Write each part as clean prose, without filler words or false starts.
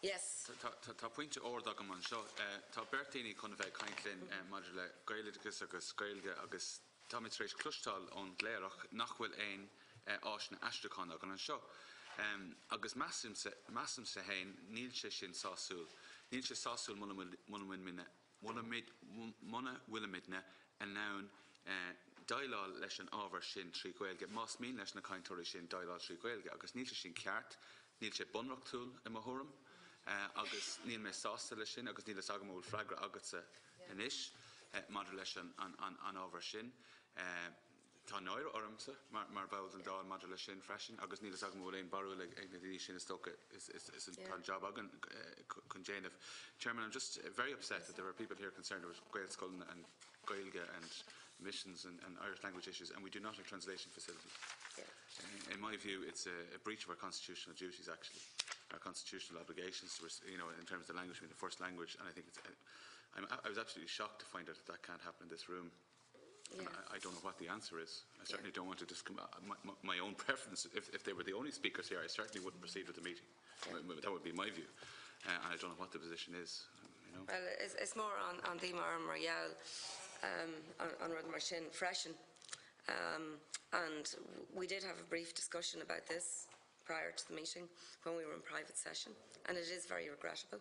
Yes. Tá pointe órdach am an seo. Tá Bertaoine chun bheith caintlinn maidir le Gaeilgeachas agus Gaeilge agus tá mit rééis clustáil ón léireach nach bhfuil éon áisna eisteachán ag an seo. Agus massam sa hain níl sé sin sásúil. Níl sé sásúil muna bhuilimidne an nán dailál leis an ábhar sin trí Gaeilge, más mín leis na caintóirí sin dailál trí Gaeilge, agus níl sé sin ceart, níl sé bunreachtúil i mthuram, agus níl mé sásta lei sin, agus níl agam bhfuil freigra agatsa inis, maidir leis an ábhar sin. Tá náir ormsa mar bhil an dáil maidir lei sin freisin, agus níl agam bhfuil éon barú ag na dtí sin is tóca is an job agan chun déanamh. Chairman, I'm just very upset that there are people here concerned about Gael Scoilne and Gaeilge and missions and Irish language issues, and we do not have translation facilities. Yeah. In my view, it's a breach of our constitutional duties, actually, our constitutional obligations, in terms of the language being the first language. And I think I was absolutely shocked to find out that that can't happen in this room. Yeah. I don't know what the answer is. I certainly don't want to my own preference. If they were the only speakers here, I certainly wouldn't proceed with the meeting. Yeah. That would be my view. And I don't know what the position is. Well, it's more on the Marial, on Rud Mar sin freisin. And we did have a brief discussion about this prior to the meeting when we were in private session, and it is very regrettable.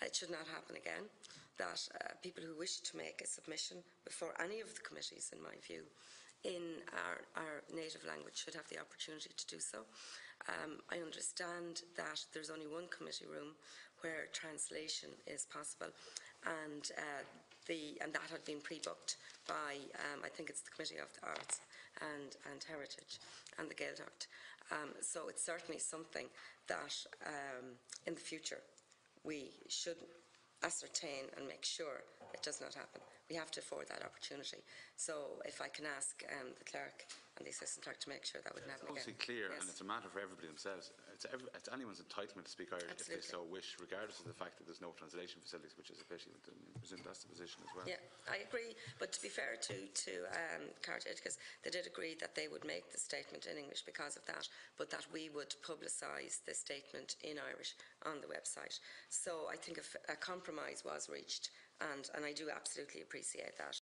It should not happen again, that people who wish to make a submission before any of the committees, in my view, in our native language should have the opportunity to do so. I understand that there's only one committee room where translation is possible, and that had been pre-booked by, I think it's the Committee of the Arts and Heritage and the Gaeltacht. So it's certainly something that in the future we should ascertain and make sure it does not happen. We have to afford that opportunity. So if I can ask the clerk and the assistant clerk to make sure that wouldn't happen again. It's obviously clear, yes. And it's a matter for everybody themselves. It's anyone's entitlement to speak Irish if they so wish, regardless of the fact that there's no translation facilities, which is a pity. That's the position as well. Yeah, I agree. But to be fair to Cartagena, they did agree that they would make the statement in English because of that, but that we would publicise the statement in Irish on the website. So I think a compromise was reached, and I do absolutely appreciate that.